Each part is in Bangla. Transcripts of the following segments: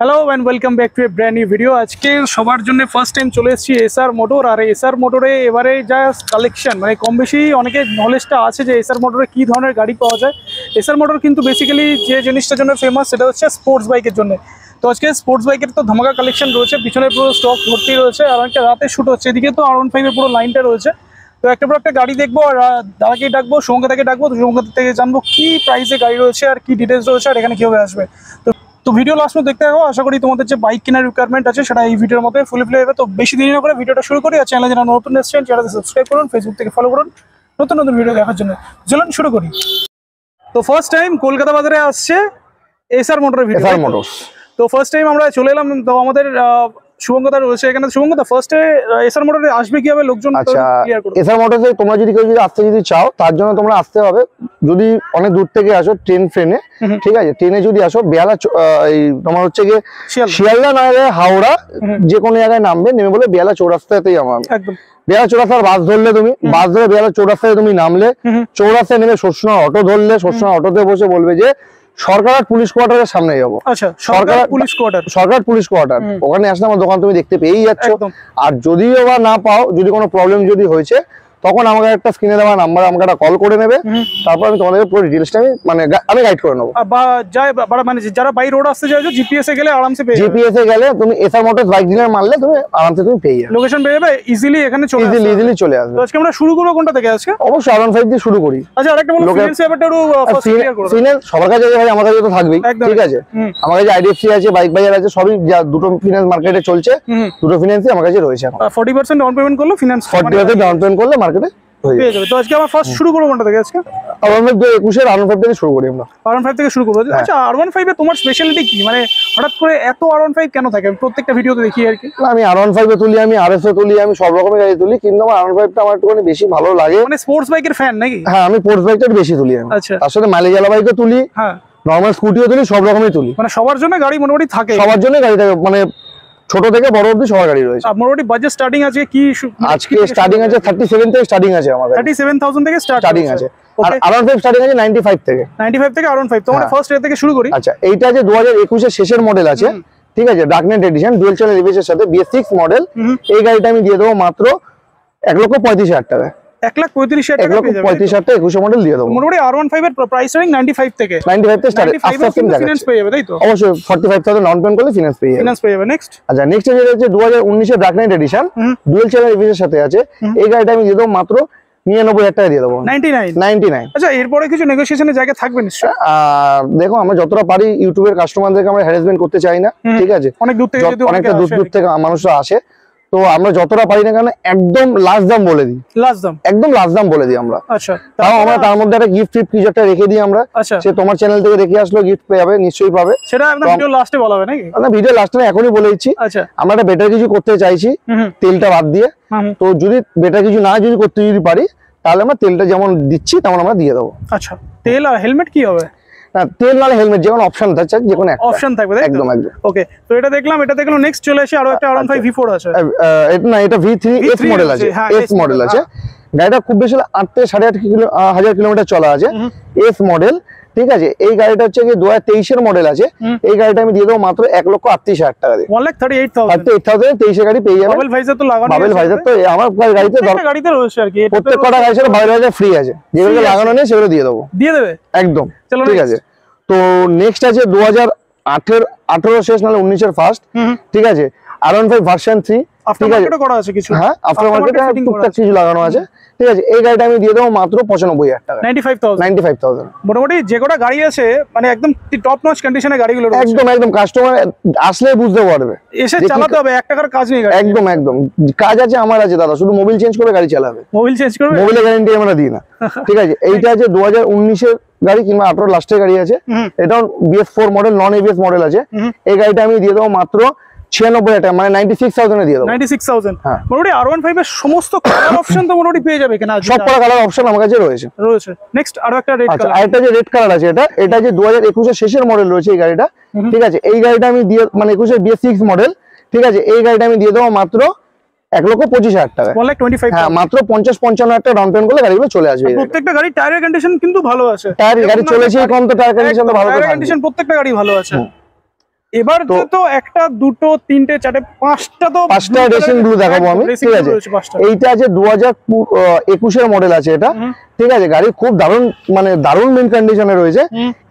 Hello and welcome back to a brand new video. আজকে সবার জন্য ফার্স্ট টাইম চলে এসেছি এসআর মোটর। আর এসআর মোটরে এবারে যা কালেকশন মানে কম বেশি অনেকের নলেজটা আছে যে এসআর মোটরে কী ধরনের গাড়ি পাওয়া যায়। এসআর মোটর কিন্তু বেসিক্যালি যে জিনিসটার জন্য ফেমাস সেটা হচ্ছে স্পোর্টস বাইকের জন্য। তো আজকে স্পোর্টস বাইকের তো ধামাকা কালেকশন রয়েছে, পিছনে পুরো স্টক ভর্তি রয়েছে, আর একটা রাতে শ্যুট হচ্ছে, এদিকে তো R15 এর পুরো লাইনটা রয়েছে। তো একটা পর একটা গাড়ি দেখবো আর দাদাকে ডাকবো, শুভঙ্করদাকে ডাকবো, তো শুভঙ্কর থেকে জানবো কি প্রাইসে গাড়ি রয়েছে আর কি ডিটেলস রয়েছে আর এখানে কীভাবে আসবে। তো ভিডিও লাস্ট में দেখতে থাকো। আশা করি তোমাদের যে বাইক কেনার রিকোয়ারমেন্ট আছে সেটা এই ভিডিওর মধ্যে ফুলে হবে। তো বেশি দেরি না করে ভিডিওটা শুরু করি। আর চ্যানেলে যারা নতুন এসেছেন চ্যানেলটা সাবস্ক্রাইব করুন, ফেসবুক থেকে ফলো করুন নতুন নতুন ভিডিও দেখার জন্য। চলুন শুরু করি। তো ফার্স্ট টাইম কলকাতা বাজারে আসছে এসআর মোটরের ভিডিও। SR motors. তো ফার্স্ট টাইম আমরা চলে এলাম। তো আমাদের শুভঙ্করদা রয়েছে এখানে। শুভঙ্করদা, ফার্স্টে এসআর মোটরে আসবে কিভাবে লোকজন? আচ্ছা, এসআর মোটরসে তোমরা যদি কেউ আসতে যদি চাও তার জন্য তোমরা আসতে হবে। যদি অনেক দূর থেকে আসো ট্রেনে, ঠিক আছে, ট্রেনে যদি আসো বেহালা তোমার হচ্ছে গিয়ে শিয়ালদা না হাওড়া যে কোনো জায়গায় নামবে, নেমে বলে বেহালা চৌরাস্তাতেই আমার একদম বেহালা চৌরাস্তার বাস ধরলে তুমি বাস ধরে বেহালা চৌরাস্তায় তুমি নামলে, চৌরাস্তায় নেমে সরসোনা অটো ধরলে, সরসোনা অটোতে বসে বলবে যে সরকার পুলিশ কোয়ার্টারের সামনে যাবো। আচ্ছা, সরকার পুলিশ কোয়ার্টার ওখানে আসলে আমার দোকান তুমি দেখতে পেয়েই যাচ্ছ। আর যদিও বা না পাও, যদি কোনো প্রবলেম যদি হয়েছে তখন আমাকে একটা স্ক্রিনে দেওয়া নাম্বার আমাকে একটা কল করে নেবে, তারপর আমি তোমাদের পুরো ডিটেইলসটা আমি গাইড করে নেবো। মানে যারা বাই রোড আসতে চাইছো জিপিএস এ গেলে আরামসে পেয়ে যাবে। জিপিএস এ গেলে তুমি এসআর মোটরস বাইক ডিলার মারলে তুমি আরামসে তুমি পেয়ে যাবে, লোকেশন পেয়ে যাবে, ইজিলি এখানে চলে আসবে, ইজিলি চলে আসবে। তো আজকে আমরা শুরু করব কোনটা থেকে? আজকে অবশ্যই R15 দিয়ে শুরু করি। আচ্ছা, আরেকটা বলো, ফিনান্স ব্যাপারটা একটু ফার্স্ট ক্লিয়ার করো। ফিনান্স সবার কাছে আছে ভাই, আমার কাছে তো থাকবেই, ঠিক আছে। আমার কাছে আইডিএফসি আছে, বাইক বাজার আছে, সবই দুটো ফিনান্স মার্কেটে চলছে, দুটো ফিনান্সই আমার কাছে রয়েছে। 40% ডাউন পেমেন্ট করলে ফিনান্স 40% ডাউন পেমেন্ট করলে মার্কেটে পেয়ে যাবে। তো আজকে আমরা ফার্স্ট শুরু করব কোনটা থেকে? আজকে R15 থেকে শুরু করি আমরা। R15 থেকে শুরু করব। আচ্ছা, R15 এ তোমার স্পেশালিটি কি? মানে হঠাৎ করে এত R15 কেন থাকে? আমি প্রত্যেকটা ভিডিওতে দেখি আর কি। আমি R15 এ তুলি, আমি RS এ তুলি, আমি সব রকমের গাড়ি তুলি, কিন্তু আমার R15 টা আমার একটুখানি বেশি ভালো লাগে। মানে স্পোর্টস বাইকের ফ্যান নাকি? হ্যাঁ, আমি স্পোর্টস বাইকটা বেশি তুলি। আমি আচ্ছা, তার সাথে মাইলেজ ওয়ালা বাইকও তুলি, হ্যাঁ, নরমাল স্কুটিও তুলি, সব রকমই তুলি। মানে সবার জন্য গাড়ি মোটামুটি থাকে, সবার জন্য গাড়ি থাকে, মানে ছোট থেকে বড় অবধি সবার গাড়ি রয়েছে। মোটামুটি বাজেট স্টার্টিং আছে কি? আজকে স্টার্টিং আছে 37 থেকে স্টার্টিং আছে আমাদের, 37,000 থেকে স্টার্টিং আছে। আর R15 স্টার্টিং আছে 95 থেকে। 95 থেকে R15। তো আমরা ফার্স্ট এর থেকে শুরু করি। আচ্ছা, এইটা যে 2021 এর শেষের মডেল আছে, ঠিক আছে, darknet addition dual channel ABS এর সাথে BS6 মডেল। এই গাড়িটা আমি দিয়ে দেবো মাত্র 1,35,000 টাকা। 1,35,000 টাকা পেয়ে যাবে। 1,35,000 টাকা 21 মডেল দিয়ে দেবো। মোটামুটি R15 এর প্রাইস রেঞ্জ 95 থেকে স্টার্ট। ফিনান্স পেয়ে যাবে, তাই তো? অবশ্যই 45,000 ডাউন পেমেন্ট করলে ফিনান্স পেয়ে যাবে। নেক্সট, আচ্ছা, নেক্সট যেটা হচ্ছে 2019 এর darknet addition dual channel ABS এর সাথে আছে। এই গাড়িটা আমি দিয়ে দেবো মাত্র 99,000 টাকা দিয়ে দেবো। 99। আচ্ছা, এরপরে কিছু নেগোসিয়েশনের জায়গা থাকবে নিশ্চয়ই? দেখো, আমরা যতটা পারি ইউটিউবের কাস্টমারদেরকে আমরা হ্যারাসমেন্ট করতে চাই না, ঠিক আছে। অনেক দূর থেকে অনেকটা দূর থেকে মানুষরা আসে, তো আমরা যতটা পারি না কেন একদম লাস্ট দাম বলে দিই, একদম লাস্ট দাম বলে দিই আমরা। আচ্ছা, তাও আমরা তার মধ্যে একটা গিফট কিছু একটা রেখে দিই আমরা। সে তোমার চ্যানেল থেকে দেখে আসলো, গিফট পেয়ে যাবে, নিশ্চয়ই পাবে। সেটা একদম ভিডিও লাস্টে বলা হবে নাকি? না, ভিডিও লাস্টে না, এখনই বলে দিচ্ছি। আচ্ছা, আমরা একটা বেটার কিছু করতে চাইছি তেলটা বাদ দিয়ে। তো যদি বেটার কিছু না যদি করতে যদি পারি তাহলে আমরা তেলটা যেমন দিচ্ছি তেমন আমরা দিয়ে দেবো। আচ্ছা, তেল আর হেলমেট কি হবে? না, তেল নালে হেলমেট যেমন অপশন থাকছে, যে কোনো একটা অপশন থাকবে, একদম। ওকে, তো এটা দেখলাম। নেক্সট চলে আসে আরো একটা R15 V4 আছে। না, এটা V3 S মডেল আছে, S মডেল আছে। গাড়িটা খুব বেশি 8 থেকে 8.5 কিলোমিটার চলা আছে, S মডেল, ঠিক আছে। এই গাড়িটা হচ্ছে 2023 এর মডেল আছে। এই গাড়িটা আমি দিয়ে দেবো মাত্র 1,38,000 টাকা দিয়ে। 1,38,000 23 এর গাড়ি পেয়ে যাবে। বাবেল ভাইজার তো লাগানো, বাবেল ভাইজার তো আমার গাড়িতে রয়েছে আর কি। প্রত্যেকটা গাড়ির সাথে বাবেল ভাইজার ফ্রি আছে, যেগুলো লাগানো নেই সেগুলো দিয়ে দেবো, দিয়ে দেবে একদম, ঠিক আছে। তো নেক্সট আছে 2018 শেষ নাহলে 19 এর ফার্স্ট, ঠিক আছে, R15 ভার্সন 3, ঠিক আছে, করা আছে কিছু, হ্যাঁ, আফটার মার্কেটে টুকটাক কিছু লাগানো আছে, ঠিক আছে। এই গাড়িটা আমি দিয়ে দেবো মাত্র 95,000 টাকা। 95,000। মোটামুটি যে কটা গাড়ি আছে মানে একদম টপ নচ কন্ডিশনের গাড়িগুলো একদম কাস্টমার আসলে বুঝতে পারবে, এসে চালাতে হবে, 1 টাকার কাজ নেই। একদম কাজ আছে আমার আছে দাদা, শুধু মোবিল চেঞ্জ করে গাড়ি চালাবে। মোবিল চেঞ্জ করবে, মোবিলের গ্যারান্টি আমরা দিই না, ঠিক আছে। এইটা আছে 2019 এর গাড়ি কিংবা 18 লাস্টের গাড়ি আছে। এটাও BS4 মডেল, নন ABS মডেল আছে। এই গাড়িটা আমি দিয়ে দেবো মাত্র 96,000 টাকা, মানে 96,000 এ দিয়ে দেবো। 96,000। মোটামুটি R15 এর সমস্ত কালার অপশন তো মোটামুটি পেয়ে যাবে কিনা? সব কালার অপশন আমার কাছে রয়েছে। নেক্সট আরো একটা রেড কালার, আরেকটা যে রেড কালার আছে, এটা যে 2021 এর শেষের মডেল রয়েছে এই গাড়িটা, ঠিক আছে। এই গাড়িটা আমি দিয়ে মানে 21 এর BS6 মডেল, ঠিক আছে। এই গাড়িটা আমি দিয়ে দেবো মাত্র 1,25,000 টাকা। হ্যাঁ, মাত্র 50-55,000 টাকা ডাউন পেমেন্ট করলে গাড়িগুলো চলে আসবে। প্রত্যেকটা গাড়ি টায়ারের কন্ডিশন কিন্তু ভালো আছে, টায়ার গাড়ি চলেছে কম, তো টায়ার কন্ডিশন তো ভালো আছে, কন্ডিশন প্রত্যেকটা গাড়ি ভালো আছে। এবার তো একটা দুটো তিনটে চারটে পাঁচটা রেসিং ব্লু দেখাবো আমি, ঠিক আছে। এইটা আছে 2021 মডেল আছে এটা, ঠিক আছে। গাড়ি খুব দারুণ, মানে দারুণ মেন কন্ডিশনে রয়েছে।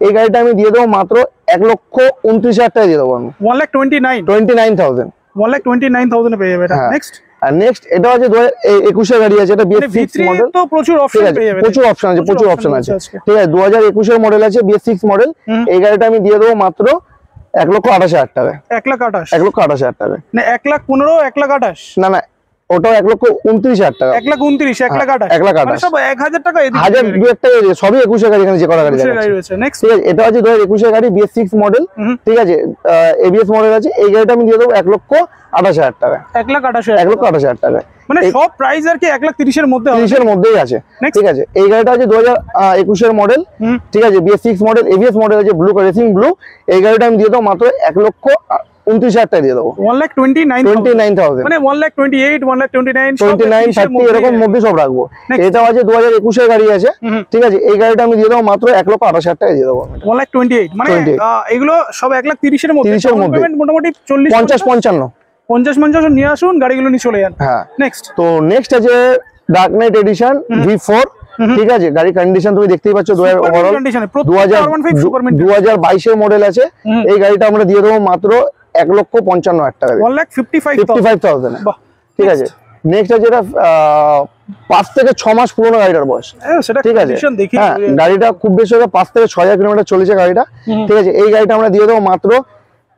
এই গাড়িটা আমি দিয়ে দেবো মাত্র 1,29,000 টাকা দিয়ে দেবো আমি। 1,29,000 1,29,000 পেয়ে যাবে এটা। নেক্সট আর নেক্সট এটা হচ্ছে 2021 গাড়ি আছে, এটা BS6 মডেল। তো প্রচুর অপশন পেয়ে যাবে, প্রচুর অপশন আছে, প্রচুর অপশন আছে, ঠিক আছে। 2021 মডেল আছে, BS6 মডেল। এই গাড়িটা আমি দিয়ে দেবো মাত্র 1,28,000 টাকা। 1,28,000 টাকা না, 1,15,000 1,28,000 না না, ওটাও 1,29,000 টাকা। 1,29,000 1,28,000 সব 1,000 টাকা, 1,000 2 টাকা সবই 21 গাড়ি, এখানে যে কটা গাড়ি রয়েছে। নেক্সট ঠিক আছে, এটা হচ্ছে 2021 গাড়ি, BS6 মডেল, ঠিক আছে। ABS মডেল আছে। এই গাড়িটা আমি দিয়ে দেবো 1,28,000 টাকা। 1,28,000 টাকা, মানে সব প্রাইস আর কি 1,30,000 মধ্যে, 30 মধ্যেই আছে, ঠিক আছে। এই গাড়িটা আছে 2021 মডেল, ঠিক আছে। BS6 মডেল, ABS মডেল আছে, ব্লু রেসিং ব্লু। এই গাড়িটা আমি দিয়ে দেবো মাত্র 1,29,000 টাকা দিয়ে দেবো। 1,29,000 মানে 1,28,000 1,29,000 30 এরকম মধ্যে সব রাখবো। এটা আছে 2021 গাড়ি আছে, ঠিক আছে। এই গাড়িটা আমি দিয়ে দেবো মাত্র 1,28,000 টাকা দিয়ে দেবো। 1,28,000 মানে এগুলো সব 1,30,000 মধ্যে, 30 মধ্যে মোটামুটি 50 নিয়ে আসুন, গাড়িগুলো নিয়ে চলে যান। হ্যাঁ, নেক্সট তো নেক্সট আছে ডার্ক নাইট এডিশন V4, ঠিক আছে। গাড়ির কন্ডিশন তুমি দেখতেই পাচ্ছ, 2022 মডেল আছে। এই গাড়িটা আমরা দিয়ে দেবো মাত্র 1,55,000 টাকা, 1,55,000, ঠিক আছে। নেক্সট আছে এটা 5 থেকে 6 মাস পুরনো গাড়িটার বয়স, ঠিক আছে। হ্যাঁ, গাড়িটা খুব বেশি হলে 5 থেকে 6,000 কিলোমিটার চলেছে গাড়িটা, ঠিক আছে। এই গাড়িটা আমরা দিয়ে দেবো মাত্র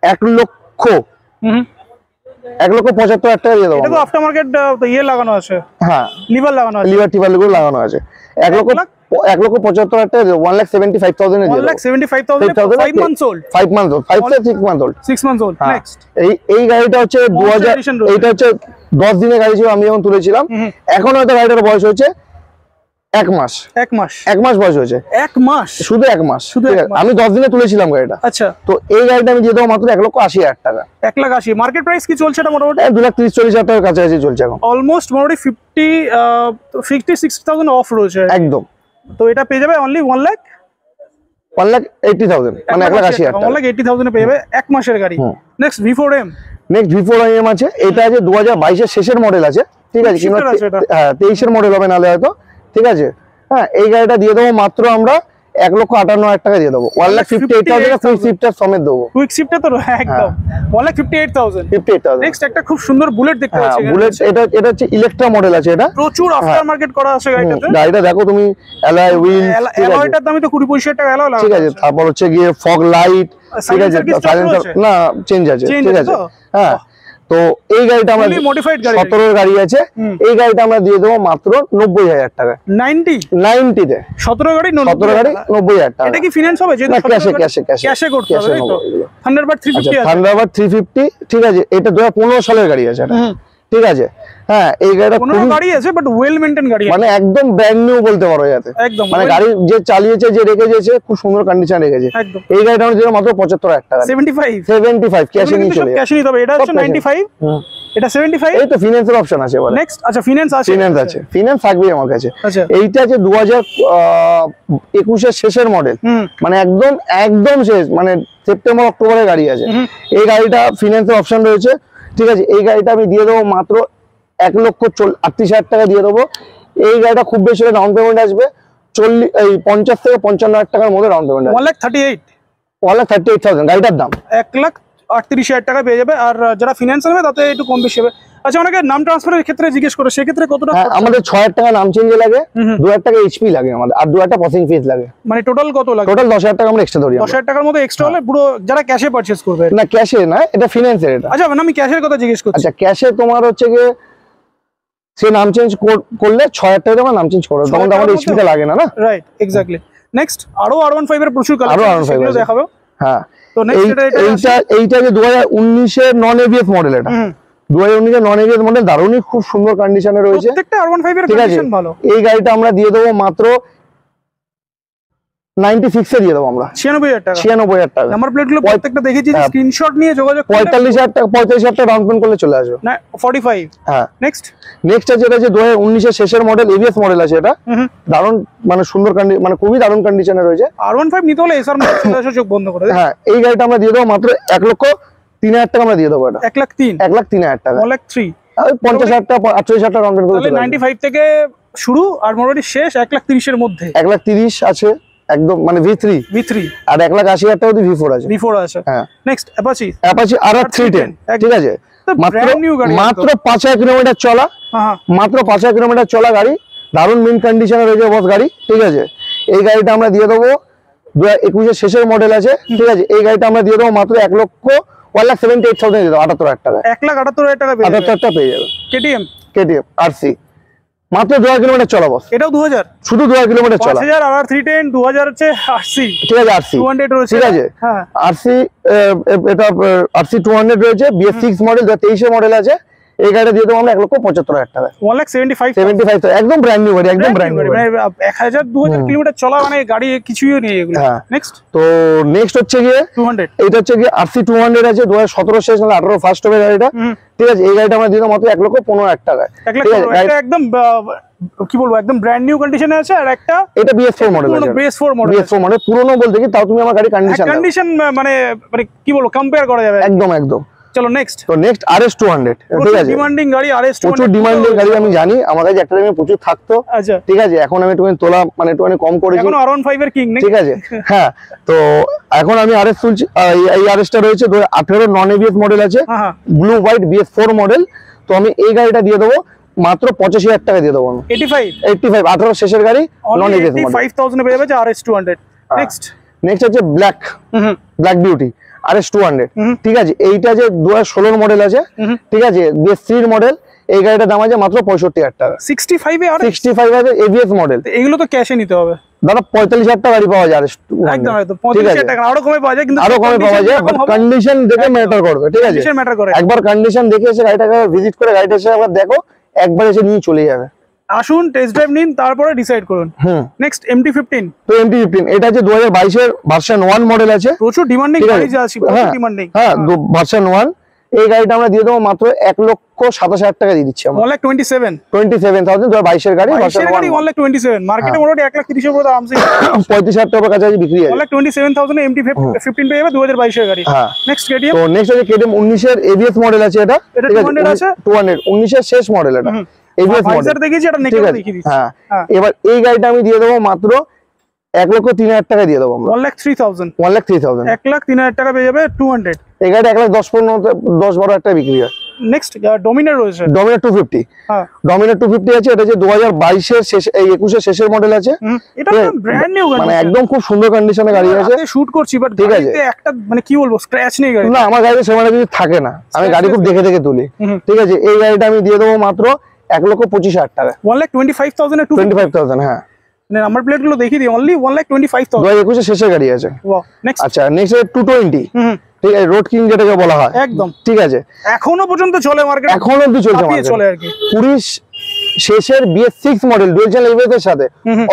1,75,000 টাকা দিয়ে দেবো। এটা তো আফটার মার্কেট ইয়ে লাগানো আছে, হ্যাঁ, লিভার লাগানো আছে, লিভার লাগানো আছে। 1,75,000 টাকা দেবো। 1,75,000 এ 1,75,000 5 months old, 5 months old। Next এই গাড়িটা হচ্ছে 2000, এইটা হচ্ছে 10 দিনের গাড়ি ছিল, আমি যখন তুলেছিলাম। এখন হয়তো গাড়িটার বয়স হচ্ছে 1 মাস, 1 মাস বয়স হয়েছে। 1 মাস, শুধু 1 মাস, আমি 10 দিনে তুলেছিলাম গাড়িটা। আচ্ছা, তো এই গাড়িটা আমি দিয়ে দেবো মাত্র 1,80,000 টাকা। 1,80,000 মার্কেট প্রাইস কি চলছে এটা? মোটামুটি 2,30,000-40,000 টাকার কাছাকাছি চলছে এখন। অলমোস্ট মোটামুটি 50-60,000 অফ রয়েছে একদম। তো এটা পেয়ে যাবে অনলি 1,80,000, মানে 1,80,000 টাকা, 1,80,000 পেয়ে যাবে 1 মাসের গাড়ি। নেক্সট V4M, নেক্সট V4M আছে। এটা আছে 2022 শেষের মডেল আছে, ঠিক আছে। হ্যাঁ, 23 মডেল হবে নালে হয়তো, ঠিক আছে। হ্যাঁ, এই গাড়িটা দিয়ে দেবো মাত্র আমরা 1,58,000 টাকা দিয়ে দেবো। 1,58,000 কুইক শিফটার সমেত দেবো। কুইক শিফটার তো একদম 1,58,000। নেক্সট একটা খুব সুন্দর বুলেট দেখতে পাচ্ছি। বুলেট, এটা হচ্ছে ইলেকট্রা মডেল আছে। এটা প্রচুর আফটার মার্কেট করা আছে গাড়িটাতে। গাড়িটা দেখো তুমি, অ্যালয় হুইল, অ্যালয়টার দামই তো 20-25,000 টাকা অ্যালয় লাগে, ঠিক আছে। তারপর হচ্ছে গিয়ে ফগ লাইট, ঠিক আছে। সাইলেন্সার না, চেঞ্জ আছে, ঠিক আছে। হ্যাঁ, তো এই গাড়িটা আমরা মডিফাইড গাড়ি, 17 গাড়ি আছে। এই গাড়িটা আমরা দিয়ে দেবো মাত্র 90,000 টাকা। 90 তে 17 গাড়ি 90,000 টাকা। এটা কি ফিনান্স হবে? যে ক্যাশে করতে হবে তো। থান্ডারবার্ড 350 আছে, থান্ডারবার্ড 350, ঠিক আছে। এটা 2015 সালের গাড়ি আছে এটা, ঠিক আছে। হ্যাঁ, এই গাড়িটা কোনো গাড়ি আছে বাট ওয়েল মেইনটেইন গাড়ি, মানে একদম ব্র্যান্ড নিউ বলতে পারো যাতে, একদম। মানে গাড়ি যে চালিয়েছে, যে রেখেছে, খুব সুন্দর কন্ডিশন রেখেছে। এই গাড়িটা আমরা দিলাম মাত্র 75,000 টাকা। 75 ক্যাশে নিয়ে চলে, ক্যাশে নিতে হবে। এটা হচ্ছে 95, এটা 75। এই তো ফিনান্সের অপশন আছে বলে। নেক্সট, আচ্ছা ফিনান্স আছে, ফিনান্স থাকবে আমার কাছে। এইটা আছে 2021 এর শেষের মডেল, মানে একদম শেষ, মানে সেপ্টেম্বর অক্টোবরের গাড়ি আছে। এই গাড়িটা ফিনান্সের অপশন রয়েছে, ঠিক আছে। এই গাড়িটা আমি দিয়ে দেবো মাত্র 1,38,000 টাকা দিয়ে দেবো। এই গাড়িটা খুব বেশি ডাউন পেমেন্ট আসবে 50 থেকে 55,000 টাকার মধ্যে ডাউন পেমেন্ট। 1,38,000 গাড়িটার দাম। 1,38,000 টাকা পেয়ে যাবে। আর যারা ফিনান্স নেবে তাতে একটু কম বেশি হবে। আচ্ছা, অনেকে নাম ট্রান্সফারের ক্ষেত্রে জিজ্ঞেস করে, সেক্ষেত্রে কত টাকা? আমাদের 6,000 টাকা নাম চেঞ্জে লাগে, 2,000 টাকা HP লাগে আমাদের, আর 2,000 টাকা প্রসেসিং ফিস লাগে। মানে টোটাল কত লাগে? টোটাল 10,000 টাকা আমরা এক্সট্রা ধরি। 10,000 টাকার মধ্যে এক্সট্রা হলে পুরো যারা ক্যাশে পারচেজ করবে। না, ক্যাশে না, এটা ফিনান্সের। এটা আচ্ছা, মানে আমি ক্যাশের কথা জিজ্ঞেস করছি। আচ্ছা, ক্যাশে তোমার হচ্ছে গিয়ে সে নাম চেঞ্জ করলে 6,000 টাকা আমরা নাম চেঞ্জ করব, তখন আমাদের HP টা লাগে না। Right, exactly. নেক্সট, আরো R15 এর প্রচুর কালেকশন দেখাবো। হ্যাঁ, তো নেক্সট এইটা যে 2019 এর নন এবিএস মডেল। এটা 2019 এর নন এবিএস মডেল, দারুণই খুব সুন্দর কন্ডিশনে রয়েছে। প্রত্যেকটা R15 এর কন্ডিশন ভালো। এই গাড়িটা আমরা দিয়ে দেবো মাত্র 96 এ দিয়ে দেবো আমরা। 96,000 টাকা। 96,000 টাকা। নাম্বার প্লেট গুলো প্রত্যেকটা দেখেছি, স্ক্রিনশট নিয়ে যোগাযোগ 45,000 টাকা, 45,000 টাকা ডাউন পেমেন্ট করলে চলে আসবে না 45। হ্যাঁ। নেক্সট আছে যেটা যে 2019 এর শেষের মডেল, এবিএস মডেল আছে এটা, দারুন মানে সুন্দর মানে খুবই দারুন কন্ডিশনে রয়েছে। R15 নিতে হলে এসআর মডেল চলে আসে, চোখ বন্ধ করে। হ্যাঁ, এই গাড়িটা আমরা দিয়ে দেবো মাত্র 1,03,000 টাকা আমরা দিয়ে দেবো। এটা 1,03,000 1,03,000 টাকা। 1,03,000 50,000 টাকা 48,000 টাকা ডাউন পেমেন্ট করলে 95 থেকে শুরু আর মোটামুটি শেষ 1,30,000 এর মধ্যে। 1,30,000 আছে একদম, মানে V3 আর 1,80,000 টাকা দিয়ে V4 আছে। আছে। হ্যাঁ। নেক্সট অ্যাপাচি RR310, ঠিক আছে, মাত্র 5,000 কিলোমিটার চলা, মাত্র 5,000 কিলোমিটার চলা গাড়ি, দারুন মিন কন্ডিশনে রয়েছে বস গাড়ি, ঠিক আছে। এই গাড়িটা আমরা দিয়ে দেবো 2021 এর শেষের মডেল আছে, ঠিক আছে। এই গাড়িটা আমরা দিয়ে দেবো মাত্র 1,78,000 দিয়ে দেবো, 78,000 টাকা। 1,78,000 টাকা 78,000 টাকা পেয়ে যাবে। KTM RC মাত্র 2000 কিলোমিটার চলা বস। এটাও 2000, শুধু 2000 কিলোমিটার চলা। 5000 RR310, 2000 হচ্ছে RC, ঠিক আছে। RC 200 রয়েছে, ঠিক আছে। হ্যাঁ। RC এটা RC 200 রয়েছে, BS6 মডেল, 2023 এর মডেল আছে। এই গাড়িটা দিয়ে দেবো আমরা 1,75,000 টাকা। 1,75,000 একদম ব্র্যান্ড নিউ গাড়ি, একদম ব্র্যান্ড নিউ। মানে 1000-2000 কিলোমিটার চলা, মানে গাড়ি কিছুই নেই এগুলো। নেক্সট তো নেক্সট হচ্ছে গিয়ে 200, এটা হচ্ছে গিয়ে RC 200 আছে, 2017 শেষ না 18 ফার্স্ট হবে গাড়িটা, ঠিক আছে। এই গাড়িটা আমরা দিয়ে দেবো মাত্র 1,15,000 টাকা। এটা একদম কি বলবো, একদম ব্র্যান্ড নিউ কন্ডিশনে আছে। আর একটা এটা BS4 মডেল আছে, BS4 মডেল, পুরনো বলতে কি তাও তুমি আমার গাড়ি কন্ডিশন মানে কি বলবো, কম্পেয়ার করা যাবে একদম। চলো নেক্সট। তো নেক্সট RS 200, ঠিক আছে। ডিমান্ডিং গাড়ি RS 200, প্রচুর ডিমান্ডিং গাড়ি আমি জানি, আমার কাছে একটা টাইমে প্রচুর থাকতো। আচ্ছা, ঠিক আছে। এখন আমি একটু তোলা মানে একটু কম করেছি, এখন R15 এর কিং, ঠিক আছে। হ্যাঁ, তো এখন আমি RS তুলছি। এই RS টা রয়েছে 2018 নন এবিএস মডেল আছে, ব্লু হোয়াইট BS4 মডেল। তো আমি এই গাড়িটা দিয়ে দেবো মাত্র 85,000 টাকা দিয়ে দেবো। 85 18 শেষের গাড়ি, নন এবিএস মডেল, 85,000 এ পেয়ে যাবে RS 200। নেক্সট হচ্ছে ব্ল্যাক বিউটি RS 200, ঠিক আছে। এইটা যে 2016 মডেল আছে, ঠিক আছে, BS3 মডেল। এই গাড়িটার দাম আছে মাত্র 65,000 টাকা। 65 এ 65 আছে এবিএস মডেল। এগুলো তো ক্যাশে নিতে হবে দাদা। 45,000 টাকা গাড়ি পাওয়া যায় RS 200, একদম 45,000 টাকা। আরো কমে পাওয়া যায়, কিন্তু আরো কমে পাওয়া যায়, বাট কন্ডিশন দেখে ম্যাটার করবে, ঠিক আছে। একবার কন্ডিশন দেখে এসে গাড়িটাকে ভিজিট করে গাড়িটা এসে একবার দেখো, একবার এসে নিয়ে চলে যাবে। আসুন টেস্ট ড্রাইভ নিন, তারপরে ডিসাইড করুন। Next MT-15। তো MT-15 এটা যে 2022 এর ভার্সন 1 মডেল আছে, প্রচুর ডিমান্ডিং গাড়ি আছে, প্রচুর ডিমান্ডিং। হ্যাঁ, ভার্সন 1। এই গাড়িটা আমরা দিয়ে দেবো মাত্র 1,27,000 টাকা দিয়ে দিচ্ছি আমরা। 1,27,000 2022 এর গাড়ি, ভার্সন 1 1,27,000 মার্কেটে মোটামুটি 1,30,000 এর উপরে আরামসে 35,000 টাকার কাছাকাছি বিক্রি হয়। 1,27,000 এ MT-15 পেয়ে যাবে 2022 এর গাড়ি। Next KTM। তো নেক্সট হচ্ছে KTM 19 এর এবিএস মডেল আছে, এটা 200 আছে, 200 19 এর শেষ মডেল এটা। এবিএস মডেল দেখেছি, এটা নেকেও দেখিয়ে দিচ্ছি। হ্যাঁ, এবার এই গাড়িটা আমি দিয়ে দেবো মাত্র 1,03,000 টাকা দিয়ে দেবো আমরা। 1,03,000 1,03,000 টাকা পেয়ে যাবে 200। এই গাড়িটা 1,10,15,10-12 টাকা বিক্রি হয়। নেক্সট ডমিনার রয়েছে, ডমিনার 250। হ্যাঁ, ডমিনার 250 আছে, এটা যে 2022 এর শেষ, এই 21 এর শেষের মডেল আছে। এটা ব্র্যান্ড নিউ গাড়ি, মানে একদম খুব সুন্দর কন্ডিশনে গাড়ি আছে। শুট করছি, বাট ঠিক আছে, একটা মানে কি বলবো, স্ক্র্যাচ নেই গাড়ি। না, আমার গাড়িতে সেখানে কিছু থাকে না, আমি গাড়ি খুব দেখে তুলি, ঠিক আছে। এই গাড়িটা আমি দিয়ে দেবো মাত্র 1,25,000 টাকা। 1,25,000 এ 25,000, হ্যাঁ। নাম্বার প্লেট গুলো দেখিয়ে দিই, অনলি 1,25,000। 2021 এর শেষের গাড়ি আছে। আচ্ছা, নেক্সট 220, ঠিক আছে, রোড কিং যেটাকে বলা হয়, একদম, ঠিক আছে। এখনো পর্যন্ত চলে মার্কেটে, এখনো অবধি চলছে চলে আর কি। 20 শেষের BS6 model dual channel ABS এর সাথে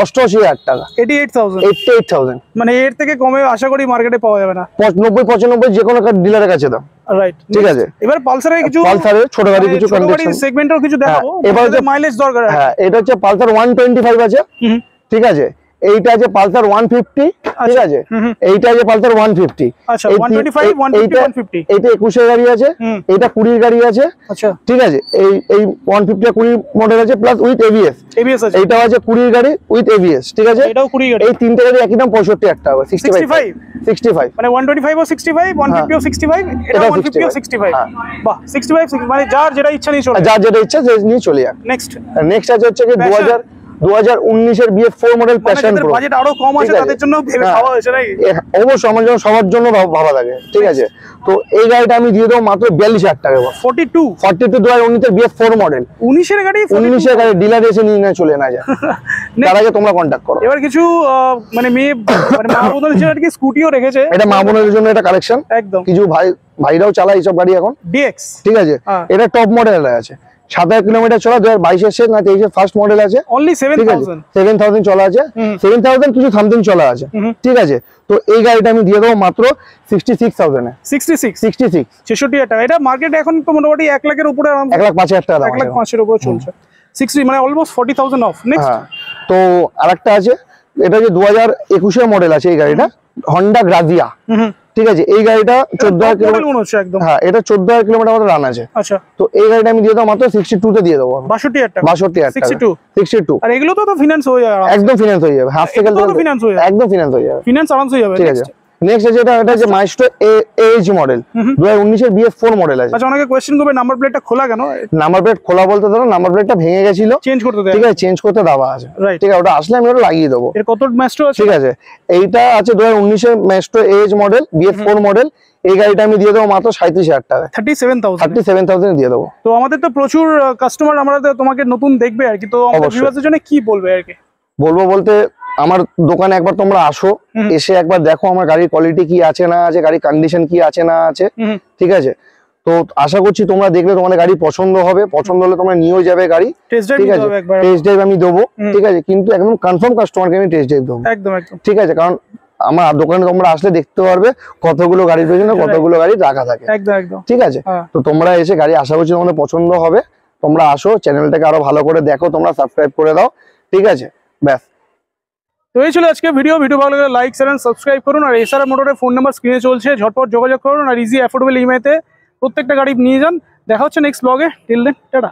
88,000 টাকা। 88,000 মানে এর থেকে কমে আশা করি মার্কেটে পাওয়া যাবে না। 90-95 যে কোনো ডিলারের কাছে দাও, রাইট, ঠিক আছে। এবার পালসারের ছোট গাড়ি কিছু কন্ডিশন সেগমেন্টের কিছু দেখাবো, এবার মাইলেজ দরকার। হ্যাঁ, এটা হচ্ছে পালসার 125 আছে, ঠিক আছে। এইটা আছে পালসার 150, ঠিক আছে। এইটা আছে পালসার 150। আচ্ছা, 125 150 150 এইটা 21 এর গাড়ি আছে, এইটা 20 এর গাড়ি আছে। আচ্ছা, ঠিক আছে। এই 150 এর 20 মডেল আছে, প্লাস উইথ এবিএস আছে। এইটা আছে 20 এর গাড়ি উইথ এবিএস, ঠিক আছে। এটাও 20 গাড়ি। এই তিনটে গাড়ি একই দাম 65,000 টাকা। 65 মানে 125 ও 65, 150 ও 65, এটা 150 ও 65। বাহ, 65 মানে যার যেটা ইচ্ছা নিয়ে চলে, যার যেটা ইচ্ছা সে নিয়ে চলে যাক। নেক্সট আছে হচ্ছে কি 2019 এর BS4 model passion pro. Budget আরো কম আছে, তাদের জন্য ভেবে ভাবা হয়েছে নাকি? অবশ্যই আমার জন্য, সবার জন্য ভাবা লাগে, ঠিক আছে। তো এই গাড়িটা আমি দিয়ে দেবো মাত্র 42,000 টাকা। 42 2019 এর BS4 মডেল, 19 এর গাড়ি, 19 এর গাড়ি ডিলার এসে নিয়ে না চলে না যায়, তার আগে তোমরা কন্টাক্ট করো। এবার কিছু মানে মেয়ে মানে মা বোনদের জন্য আর কি স্কুটিও রেখেছে, এটা মা বোনদের জন্য এটা কালেকশন একদম। কিছু ভাইরাও চালায় এইসব গাড়ি এখন, DX, ঠিক আছে। এটা টপ মডেল আছে, 7000 কিলোমিটার চলা, 2022 শেষ না 23 ফার্স্ট মডেল আছে। অনলি ঠিক আছে 7000 7000 চলা আছে, 7000 কিছু সামথিং চলা আছে। ঠিক আছে, তো এই গাড়িটা আমি দিয়ে দেবো মাত্র 66,000 এ। 66 66 টাকা। এটা মার্কেট এখন তো মোটামুটি 1 লাখের উপরে, 1,05,000 টাকা দাম 1 লাখ 5 এর উপরে চলছে। 60 মানে অলমোস্ট 40,000 অফ। নেক্সট তো আরেকটা আছে, এটা যে 2021 এর মডেল আছে এই গাড়িটা, হন্ডা গ্রাজিয়া। ঠিক আছে, এই গাড়িটা 14,000 কিলোমিটার মনে হচ্ছে একদম। হ্যাঁ, এটা 14,000 কিলোমিটার মতো রান আছে। আচ্ছা, তো এই গাড়িটা আমি দিয়ে দেবো মাত্র 62 তে দিয়ে দেবো। 62,000 টাকা। 62,000 টাকা। 62। আর এগুলো তো ফিনান্স হয়ে যাবে, একদম ফিনান্স হয়ে যাবে, হাত থেকে ফিনান্স হয়ে যাবে, একদম ফিনান্স হয়ে যাবে, ফিনান্স আরামসে হয়ে যাবে। ঠিক আছে। নেক্সট আছে এটা যে মাইস্ট্রো এজ মডেল, 2019 এর BF4 মডেল আছে। আচ্ছা, অনেকে কোশ্চেন করবে নাম্বার প্লেটটা খোলা কেন? নাম্বার প্লেট খোলা বলতে ধরো নাম্বার প্লেটটা ভেঙে গেছিল, চেঞ্জ করতে দেয়। ঠিক আছে, চেঞ্জ করতে দেওয়া আছে। রাইট, ঠিক আছে, ওটা আসলে আমি ওটা লাগিয়ে দেবো। এর কত ম্যাস্ট্রো আছে? ঠিক আছে, এইটা আছে 2019 এর Maestro age model, BF4 model. এই গাড়িটা আমি দিয়ে দেবো মাত্র 37,000 টাকা। 37,000 দিয়ে দেবো। তো আমাদের তো প্রচুর কাস্টমার আমরা তোমাকে নতুন দেখবে আর কি, তো আমাদের ভিউয়ারদের জন্য কি বলবে আর কি? বলবো বলতে, আমার দোকানে একবার তোমরা আসো, এসে একবার দেখো আমার গাড়ির কোয়ালিটি কি আছে না আছে, গাড়ির কন্ডিশন কি আছে না আছে। ঠিক আছে, তো আশা করছি তোমরা দেখলে তোমাদের গাড়ি পছন্দ হবে, পছন্দ হলে তোমরা নিয়েও যাবে গাড়ি। ঠিক আছে, টেস্ট ড্রাইভ আমি দেবো। ঠিক আছে, কিন্তু একদম কনফার্ম কাস্টমারকে আমি টেস্ট ড্রাইভ দেবো। একদম একদম, ঠিক আছে, কারণ আমার দোকানে তোমরা আসলে দেখতে পারবে কতগুলো গাড়ির পেছনে কতগুলো গাড়ি রাখা থাকে। একদম একদম, ঠিক আছে, তো তোমরা এসে গাড়ি আশা করছি তোমাদের পছন্দ হবে। তোমরা আসো, চ্যানেলটাকে আরো ভালো করে দেখো, তোমরা সাবস্ক্রাইব করে দাও। ঠিক আছে, ব্যাস। তো এই ছিল আজকে ভিডিও ভালো লাগলে লাইক শেয়ার এন্ড সাবস্ক্রাইব করুন। আর এসআর মোটরের ফোন নাম্বার স্ক্রিনে চলছে, ঝটপট যোগাযোগ করুন। আর ইজি অ্যাফোর্ডেবল ইএমআই তে প্রত্যেকটা গাড়ি নিয়ে যান। দেখা হচ্ছে নেক্সট ব্লগে। Till then, tata.